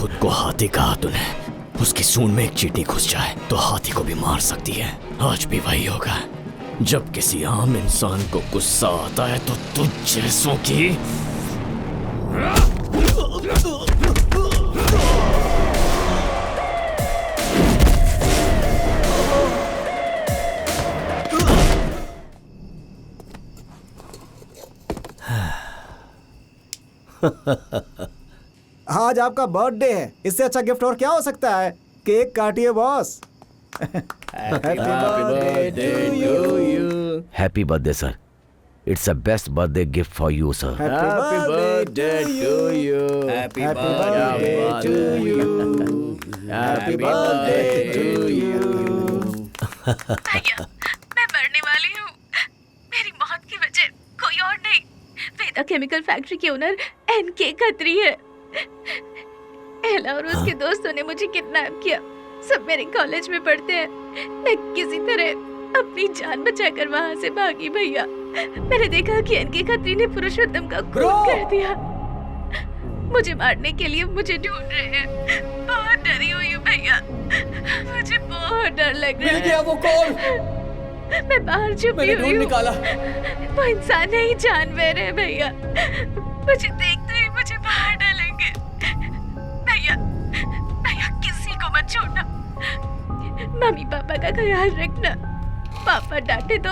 खुद को हाथी कहा तूने। उसकी सूंड में एक चींटी घुस जाए तो हाथी को भी मार सकती है। आज भी वही होगा। जब किसी आम इंसान को गुस्सा आता है तो तुझ जैसों की आज आपका बर्थडे है, इससे अच्छा गिफ्ट और क्या हो सकता है। केक काटिए boss. Happy birthday sir. It's the best birthday gift for you sir. Happy birthday to you. Happy birthday to you. Happy birthday to you. भैया, मैं मरने वाली हूँ। मेरी मौत की वजह कोई और नहीं, वेदा केमिकल फैक्ट्री के ओनर एनके खत्री है। एला और उसके दोस्तों ने मुझे किडनैप किया। सब मेरे कॉलेज में पढ़ते हैं। मैं किसी तरह अपनी जान बचाकर वहाँ से भागी भैया। मैंने देखा कि एनके खत्री ने पुरुषोत्तम का खून कर दिया। मुझे मारने के लिए मुझे ढूंढ रहे हैं। बहुत डरी हुई हूँ भैया, मुझे बहुत डर लग रहा है। मिल गया वो कॉल। मैं बाहर छुपी हुई हूँ। निकाला। वो इंसान नहीं, जानवर है भैया। मुझे देखते ही मुझे बाहर डालेंगे। भैया, भैया किसी को मत छोड़ना। मम्मी पापा का ख्याल रखना। पापा डांटे तो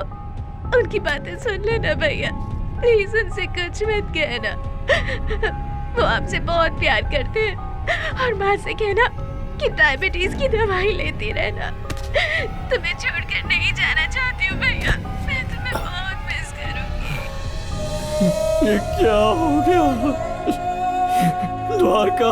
उनकी बातें सुन लेना भैया। प्लीज उनसे कुछ मत कहना। वो आपसे बहुत प्यार करते हैं। और माँ से कहना कि डायबिटीज की दवाई लेती रहना। तुम्हें छोड़कर नहीं जाना चाहती हूँ भैया। मैं तुम्हें बहुत मिस करूंगी। ये क्या हो गया द्वारका?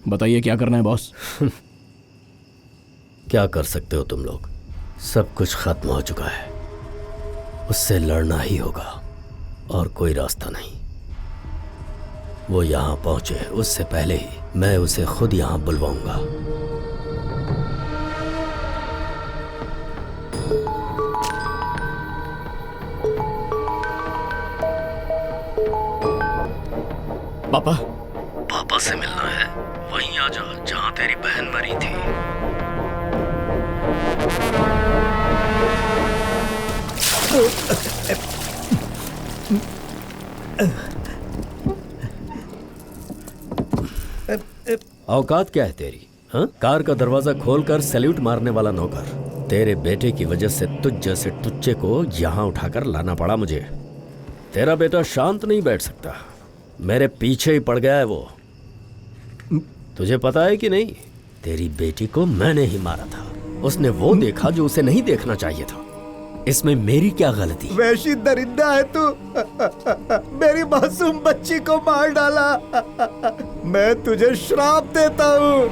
बताइए क्या करना है बॉस? क्या कर सकते हो तुम लोग? सब कुछ खत्म हो चुका है। उससे लड़ना ही होगा और कोई रास्ता नहीं। वो यहाँ पहुंचे उससे पहले ही मैं उसे खुद यहाँ बुलवाऊंगा। पापा, पापा से मिलना है? वहीं आ जा जहाँ तेरी बहन मरी थी। औकात क्या है तेरी? हाँ? कार का दरवाजा खोलकर सैल्यूट मारने वाला नौकर। तेरे बेटे की वजह से तुझ जैसे टुच्चे को यहाँ उठाकर लाना पड़ा मुझे। तेरा बेटा शांत नहीं बैठ सकता। मेरे पीछे ही पड़ गया है वो। तुझे पता है कि नहीं, तेरी बेटी को मैंने ही मारा था। उसने वो देखा जो उसे नहीं देखना चाहिए था। इसमें मेरी क्या गलती? वैशी दरिंदा है तू। मेरी मासूम बच्ची को मार डाला। मैं तुझे श्राप देता हूँ।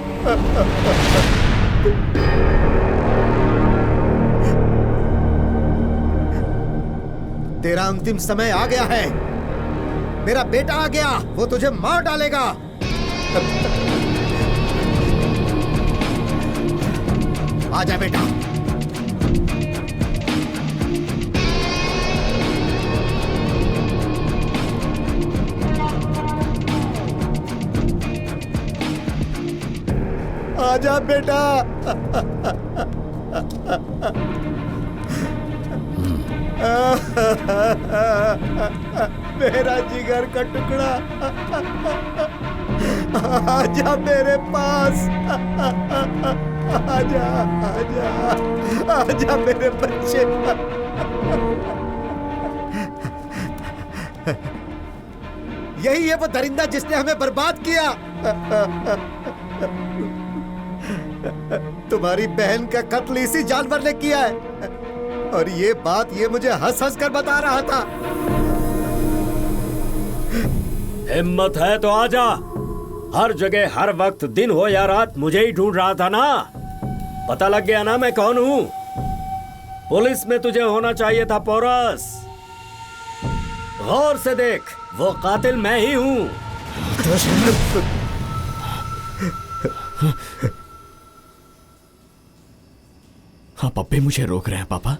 तेरा अंतिम समय आ गया है। मेरा बेटा आ गया, वो तुझे मार डालेगा। आजा बेटा। आजा बेटा। मेरा जिगर का टुकड़ा, आजा मेरे पास। आजा आजा आजा मेरे बच्चे। यही है वो दरिंदा जिसने हमें बर्बाद किया। तुम्हारी बहन का कत्ल इसी जानवर ने किया है। और ये बात ये मुझे हंस हंस कर बता रहा था। हिम्मत है तो आजा। हर जगह हर वक्त दिन हो या रात मुझे ही ढूंढ रहा था ना। पता लग गया ना मैं कौन हूं। पुलिस में तुझे होना चाहिए था पोरस। गौर से देख, वो कातिल मैं ही हूं। हाँ पप्पी मुझे रोक रहे हैं पापा।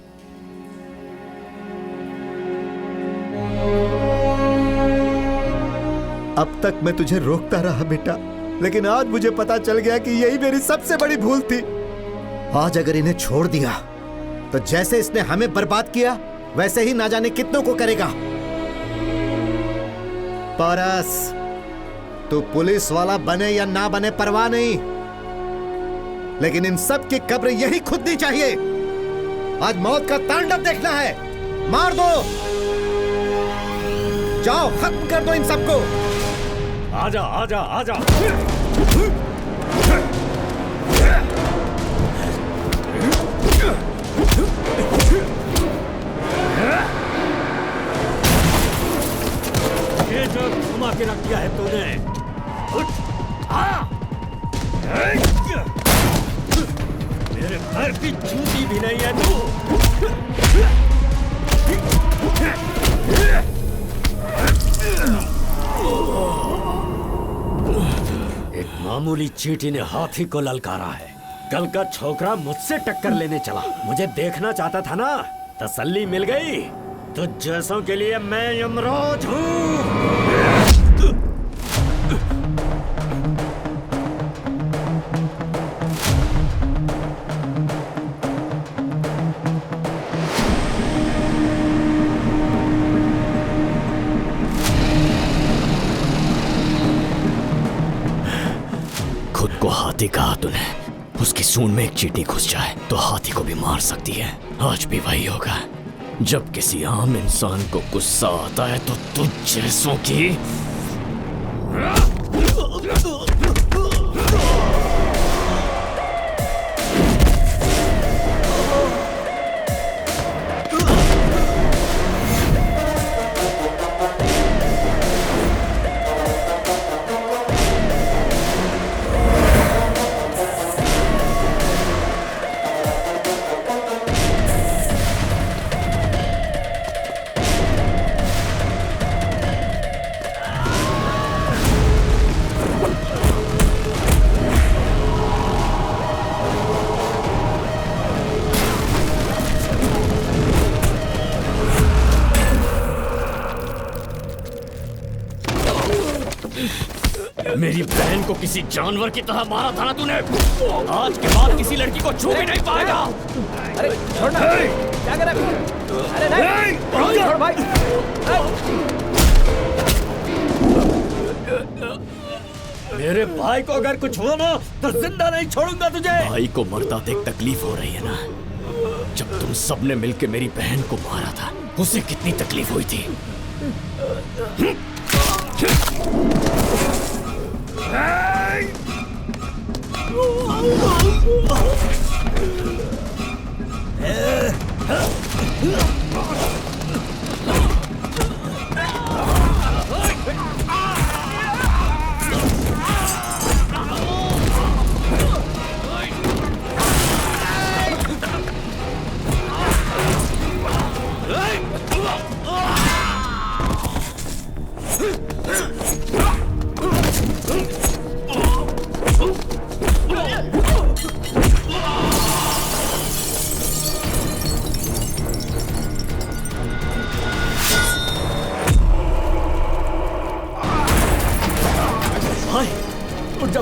अब तक मैं तुझे रोकता रहा बेटा, लेकिन आज मुझे पता चल गया कि यही मेरी सबसे बड़ी भूल थी। आज अगर इन्हें छोड़ दिया तो जैसे इसने हमें बर्बाद किया वैसे ही ना जाने कितनों को करेगा। पारस, तू पुलिस वाला बने या ना बने परवाह नहीं, लेकिन इन सब की कब्र यही खुदनी चाहिए। आज मौत का तांडव देखना है। मार दो, जाओ खत्म कर दो इन सबको। आजा आजा आजा। ये जो घुमा के रख दिया है तूने, मेरे पैर की जूती भी नहीं है तू। एक मामूली चींटी ने हाथी को ललकारा है। कल का छोकरा मुझसे टक्कर लेने चला। मुझे देखना चाहता था ना, तसल्ली मिल गई। तो जैसों के लिए मैं यमराज हूँ। हाथी कहा तूने, उसकी सूंड में एक चींटी घुस जाए तो हाथी को भी मार सकती है। आज भी वही होगा। जब किसी आम इंसान को गुस्सा आता है तो तुझ जैसों की मेरी बहन को किसी जानवर की तरह मारा था ना तूने। आज के बाद किसी लड़की को छू भी नहीं पाएगा। अरे छोड़ना, क्या कर रहा है? अरे नहीं, छोड़ भाई। मेरे भाई को अगर कुछ हुआ ना तो जिंदा नहीं छोड़ूंगा तुझे। भाई को मरता देख तकलीफ हो रही है ना। जब तुम सबने मिलकर मेरी बहन को मारा था, उसे कितनी तकलीफ हुई थी।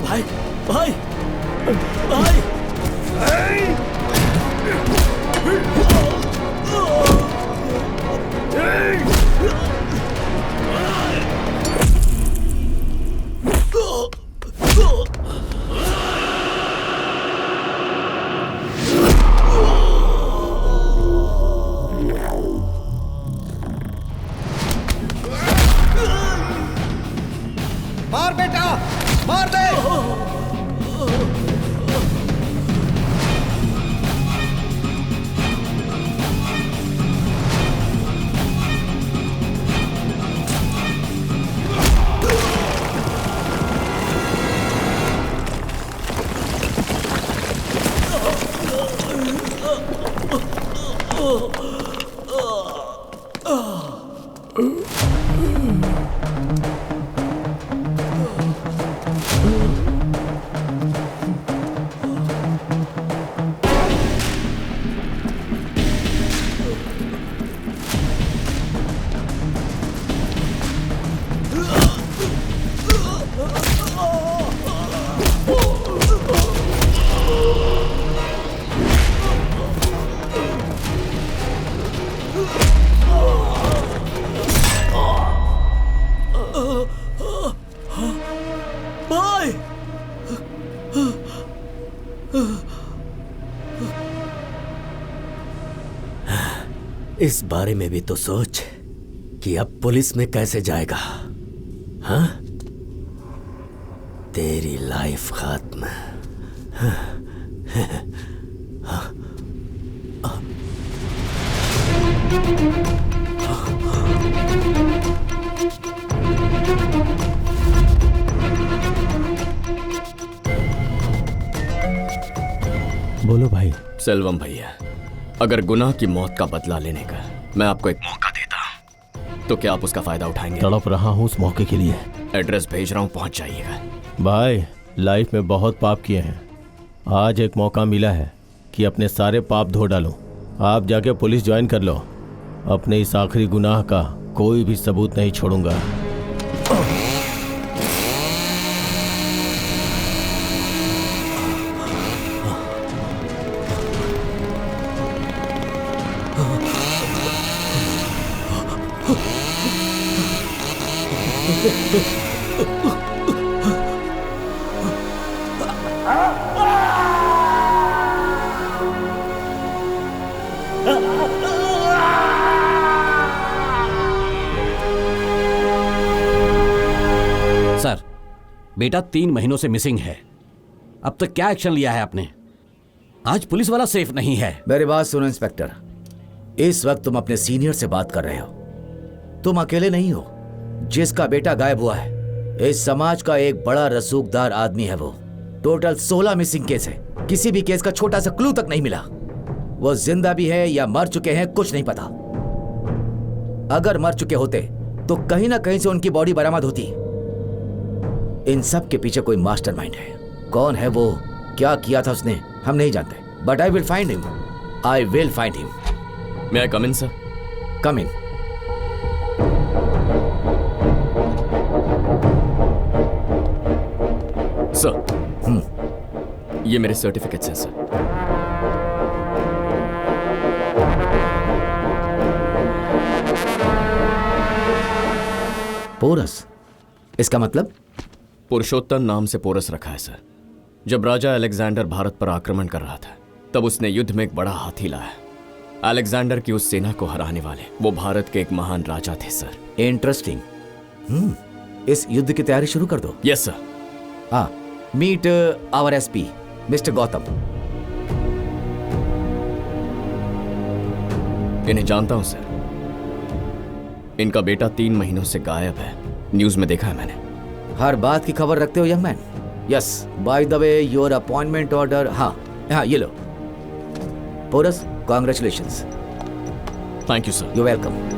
भाई, भाई, भाई, मार बेटा, मार दे। इस बारे में भी तो सोच कि अब पुलिस में कैसे जाएगा। हाँ, तेरी लाइफ खत्म। बोलो भाई। सेल्वम भैया, अगर गुनाह की मौत का बदला लेने का मैं आपको एक मौका देता हूं, तो क्या आप उसका फायदा उठाएंगे? तड़प रहा हूँ उस मौके के लिए। एड्रेस भेज रहा हूं, पहुंच जाइएगा। भाई, लाइफ में बहुत पाप किए हैं, आज एक मौका मिला है कि अपने सारे पाप धो डालूं। आप जाके पुलिस ज्वाइन कर लो, अपने इस आखिरी गुनाह का कोई भी सबूत नहीं छोड़ूंगा। सर, बेटा 3 महीनों से मिसिंग है। अब तक क्या एक्शन लिया है आपने? आज पुलिस वाला सेफ नहीं है। मेरी बात सुनो इंस्पेक्टर, इस वक्त तुम अपने सीनियर से बात कर रहे हो। तुम अकेले नहीं हो जिसका बेटा गायब हुआ है। इस समाज का एक बड़ा रसूखदार आदमी है वो। टोटल 16 मिसिंग केस है, किसी भी केस का छोटा सा क्लू तक नहीं मिला। वो जिंदा भी है या मर चुके हैं कुछ नहीं पता। अगर मर चुके होते तो कहीं ना कहीं से उनकी बॉडी बरामद होती। इन सब के पीछे कोई मास्टरमाइंड है। कौन है वो, क्या किया था उसने, हम नहीं जानते, but I will find him. I will find him. May I come in sir? Come in. Sir, ये मेरे सर्टिफिकेट्स हैं सर। पोरस, इसका मतलब? पुरुषोत्तम नाम से पोरस रखा है सर। जब राजा अलेक्जेंडर भारत पर आक्रमण कर रहा था तब उसने युद्ध में एक बड़ा हाथी लाया। अलेक्जेंडर की उस सेना को हराने वाले वो भारत के एक महान राजा थे सर। इंटरेस्टिंग। इस युद्ध की तैयारी शुरू कर दो। Yes sir. हाँ, meet our SP mister Gautam. इन्हें जानता हूं सर। इनका बेटा 3 महीनों से गायब है, न्यूज में देखा है मैंने। हर बात की खबर रखते हो young man. Yes, by the way your appointment order. हाँ हाँ, ये लो। Porus, congratulations. Thank you sir. You welcome.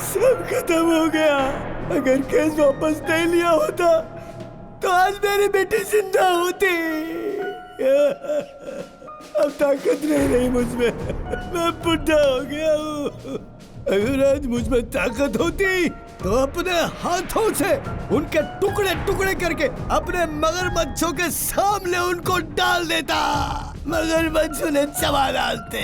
सब खत्म हो गया। अगर केस वापस नहीं लिया होता तो आज मेरी बेटी जिंदा होती। अब ताकत नहीं रही मुझमें, मैं बुढ़ा हो गया हूँ। अगर आज मुझमें ताकत होती तो अपने हाथों से उनके टुकड़े टुकड़े करके अपने मगरमच्छों के सामने उनको डाल देता। मगरमच्छ उन्हें चबा डालते।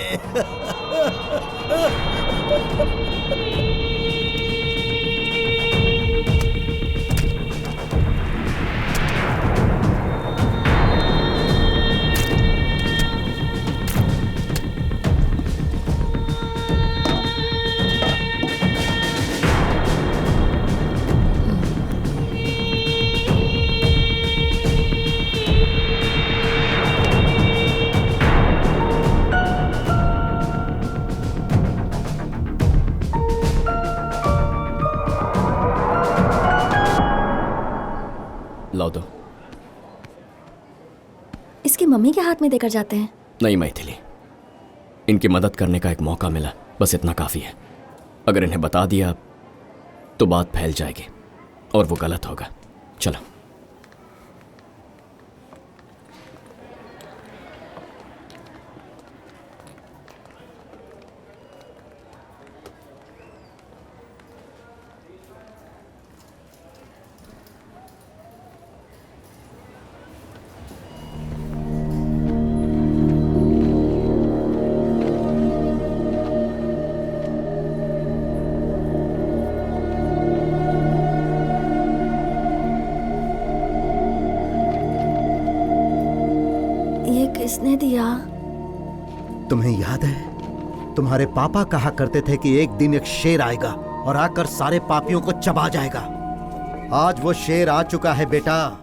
हाथ में देकर जाते हैं। नहीं मैथिली, इनकी मदद करने का एक मौका मिला, बस इतना काफी है। अगर इन्हें बता दिया तो बात फैल जाएगी और वो गलत होगा। चलो। किसने दिया? तुम्हें याद है, तुम्हारे पापा कहा करते थे कि एक दिन एक शेर आएगा और आकर सारे पापियों को चबा जाएगा। आज वो शेर आ चुका है बेटा।